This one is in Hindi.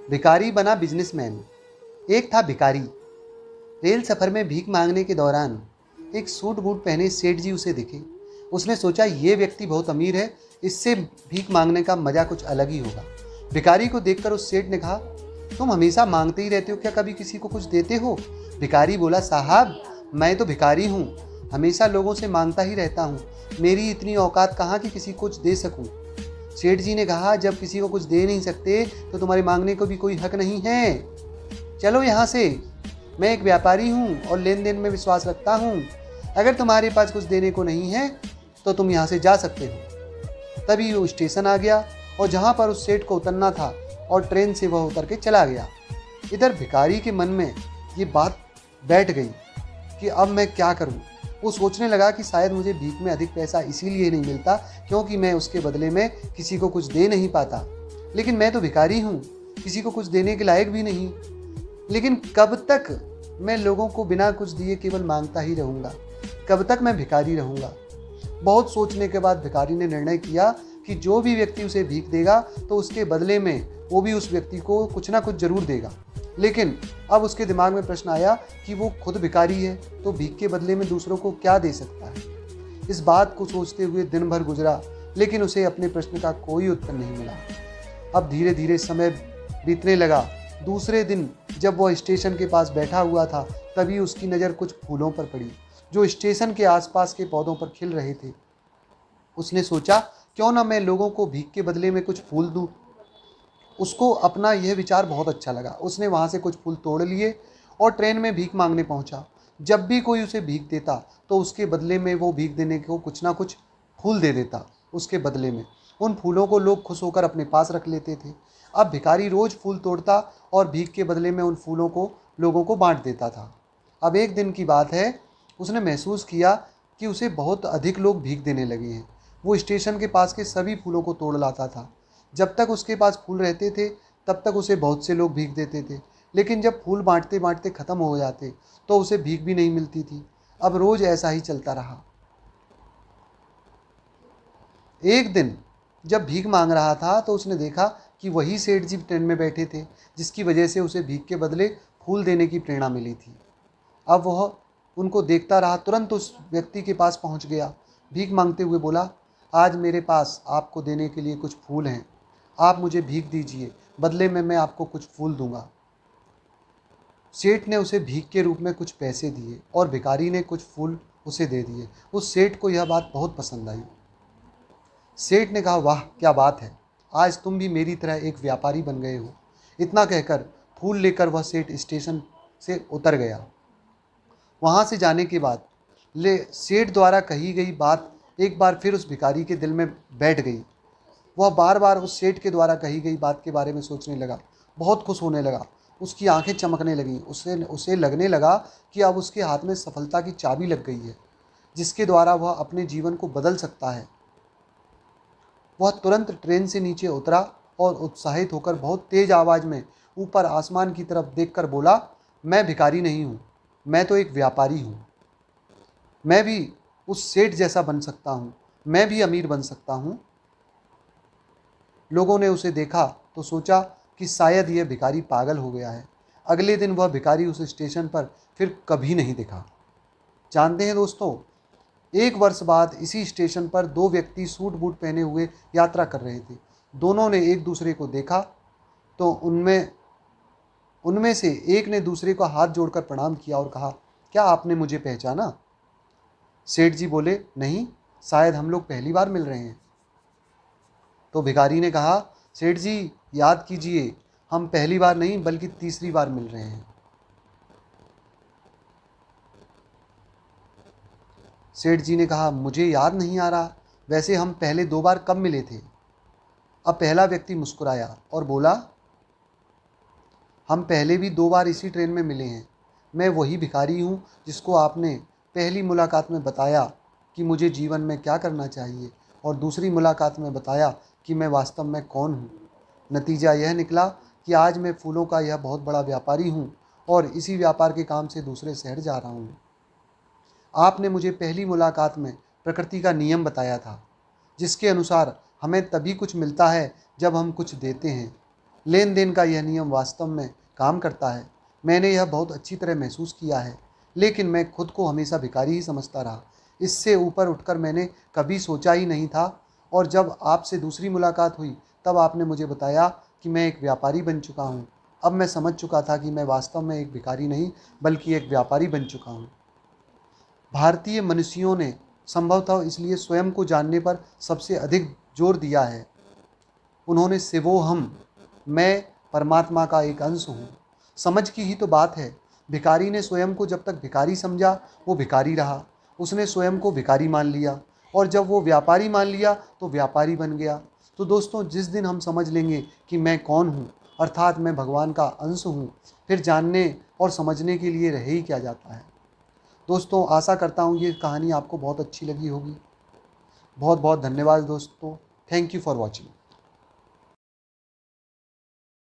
भिखारी बना बिजनेसमैन। एक था भिखारी। रेल सफ़र में भीख मांगने के दौरान एक सूट बूट पहने सेठ जी उसे दिखे। उसने सोचा ये व्यक्ति बहुत अमीर है, इससे भीख मांगने का मज़ा कुछ अलग ही होगा। भिखारी को देखकर उस सेठ ने कहा, तुम हमेशा मांगते ही रहते हो, क्या कभी किसी को कुछ देते हो? भिखारी बोला, साहब मैं तो भिखारी हूँ, हमेशा लोगों से मांगता ही रहता हूँ, मेरी इतनी औकात कहाँ कि किसी को कुछ दे सकूँ। सेठ जी ने कहा, जब किसी को कुछ दे नहीं सकते तो तुम्हारे मांगने को भी कोई हक नहीं है। चलो यहाँ से, मैं एक व्यापारी हूँ और लेन देन में विश्वास रखता हूँ। अगर तुम्हारे पास कुछ देने को नहीं है तो तुम यहाँ से जा सकते हो। तभी वो स्टेशन आ गया और जहाँ पर उस सेठ को उतरना था और ट्रेन से वह उतर के चला गया। इधर भिखारी के मन में ये बात बैठ गई कि अब मैं क्या करूँ। वो सोचने लगा कि शायद मुझे भीख में अधिक पैसा इसीलिए नहीं मिलता क्योंकि मैं उसके बदले में किसी को कुछ दे नहीं पाता। लेकिन मैं तो भिखारी हूँ, किसी को कुछ देने के लायक भी नहीं। लेकिन कब तक मैं लोगों को बिना कुछ दिए केवल मांगता ही रहूँगा? कब तक मैं भिखारी रहूँगा? बहुत सोचने के बाद भिखारी ने निर्णय किया कि जो भी व्यक्ति उसे भीख देगा तो उसके बदले में वो भी उस व्यक्ति को कुछ ना कुछ जरूर देगा। लेकिन अब उसके दिमाग में प्रश्न आया कि वो खुद भिखारी है तो भीख के बदले में दूसरों को क्या दे सकता है। इस बात को सोचते हुए दिन भर गुजरा, लेकिन उसे अपने प्रश्न का कोई उत्तर नहीं मिला। अब धीरे धीरे समय बीतने लगा। दूसरे दिन जब वह स्टेशन के पास बैठा हुआ था, तभी उसकी नज़र कुछ फूलों पर पड़ी जो स्टेशन के आसपास के पौधों पर खिल रहे थे। उसने सोचा, क्यों ना मैं लोगों को भीख के बदले में कुछ फूल दूं। उसको अपना यह विचार बहुत अच्छा लगा। उसने वहाँ से कुछ फूल तोड़ लिए और ट्रेन में भीख मांगने पहुँचा। जब भी कोई उसे भीख देता तो उसके बदले में वो भीख देने को कुछ ना कुछ फूल दे देता। उसके बदले में उन फूलों को लोग खुश होकर अपने पास रख लेते थे। अब भिखारी रोज़ फूल तोड़ता और भीख के बदले में उन फूलों को लोगों को बांट देता था। अब एक दिन की बात है, उसने महसूस किया कि उसे बहुत अधिक लोग भीख देने लगे हैं। वो स्टेशन के पास के सभी फूलों को तोड़ लाता था। जब तक उसके पास फूल रहते थे तब तक उसे बहुत से लोग भीख देते थे, लेकिन जब फूल बांटते बांटते ख़त्म हो जाते तो उसे भीख भी नहीं मिलती थी। अब रोज़ ऐसा ही चलता रहा। एक दिन जब भीख मांग रहा था तो उसने देखा कि वही सेठ जी ट्रेन में बैठे थे जिसकी वजह से उसे भीख के बदले फूल देने की प्रेरणा मिली थी। अब वह उनको देखता रहा, तुरंत उस व्यक्ति के पास पहुंच गया। भीख मांगते हुए बोला, आज मेरे पास आपको देने के लिए कुछ फूल हैं, आप मुझे भीख दीजिए, बदले में मैं आपको कुछ फूल दूंगा। सेठ ने उसे भीख के रूप में कुछ पैसे दिए और भिखारी ने कुछ फूल उसे दे दिए। उस सेठ को यह बात बहुत पसंद आई। सेठ ने कहा, वाह क्या बात है, आज तुम भी मेरी तरह एक व्यापारी बन गए हो। इतना कहकर फूल लेकर वह सेठ स्टेशन से उतर गया। वहाँ से जाने के बाद सेठ द्वारा कही गई बात एक बार फिर उस भिखारी के दिल में बैठ गई। वह बार बार उस सेठ के द्वारा कही गई बात के बारे में सोचने लगा, बहुत खुश होने लगा। उसकी आंखें चमकने लगीं। उसे लगने लगा कि अब उसके हाथ में सफलता की चाबी लग गई है जिसके द्वारा वह अपने जीवन को बदल सकता है। वह तुरंत ट्रेन से नीचे उतरा और उत्साहित होकर बहुत तेज आवाज़ में ऊपर आसमान की तरफ देखकर बोला, मैं भिखारी नहीं हूँ, मैं तो एक व्यापारी हूँ। मैं भी उस सेठ जैसा बन सकता हूँ, मैं भी अमीर बन सकता हूँ। लोगों ने उसे देखा तो सोचा कि शायद यह भिखारी पागल हो गया है। अगले दिन वह भिखारी उस स्टेशन पर फिर कभी नहीं दिखा। जानते हैं दोस्तों, एक वर्ष बाद इसी स्टेशन पर दो व्यक्ति सूट बूट पहने हुए यात्रा कर रहे थे। दोनों ने एक दूसरे को देखा तो उनमें उनमें से एक ने दूसरे को हाथ जोड़कर प्रणाम किया और कहा, क्या आपने मुझे पहचाना? सेठ जी बोले, नहीं, शायद हम लोग पहली बार मिल रहे हैं। तो भिखारी ने कहा, सेठ जी याद कीजिए, हम पहली बार नहीं बल्कि तीसरी बार मिल रहे हैं। सेठ जी ने कहा, मुझे याद नहीं आ रहा, वैसे हम पहले दो बार कब मिले थे? अब पहला व्यक्ति मुस्कुराया और बोला, हम पहले भी दो बार इसी ट्रेन में मिले हैं। मैं वही भिखारी हूँ जिसको आपने पहली मुलाकात में बताया कि मुझे जीवन में क्या करना चाहिए और दूसरी मुलाकात में बताया कि मैं वास्तव में कौन हूँ। नतीजा यह निकला कि आज मैं फूलों का यह बहुत बड़ा व्यापारी हूँ और इसी व्यापार के काम से दूसरे शहर जा रहा हूँ। आपने मुझे पहली मुलाकात में प्रकृति का नियम बताया था जिसके अनुसार हमें तभी कुछ मिलता है जब हम कुछ देते हैं, लेन देन का यह नियम वास्तव में काम करता है। मैंने यह बहुत अच्छी तरह महसूस किया है, लेकिन मैं खुद को हमेशा भिखारी ही समझता रहा। इससे ऊपर उठकर मैंने कभी सोचा ही नहीं था, और जब आपसे दूसरी मुलाकात हुई तब आपने मुझे बताया कि मैं एक व्यापारी बन चुका हूँ। अब मैं समझ चुका था कि मैं वास्तव में एक भिखारी नहीं बल्कि एक व्यापारी बन चुका हूँ। भारतीय मनीषियों ने संभवतः इसलिए स्वयं को जानने पर सबसे अधिक जोर दिया है। उन्होंने सिवोहम, मैं परमात्मा का एक अंश हूँ, समझ की ही तो बात है। भिखारी ने स्वयं को जब तक भिखारी समझा वो भिखारी रहा। उसने स्वयं को भिखारी मान लिया, और जब वो व्यापारी मान लिया तो व्यापारी बन गया। तो दोस्तों, जिस दिन हम समझ लेंगे कि मैं कौन हूँ, अर्थात मैं भगवान का अंश हूँ, फिर जानने और समझने के लिए रह ही क्या जाता है। दोस्तों, आशा करता हूँ ये कहानी आपको बहुत अच्छी लगी होगी। बहुत बहुत धन्यवाद दोस्तों। Thank you for watching.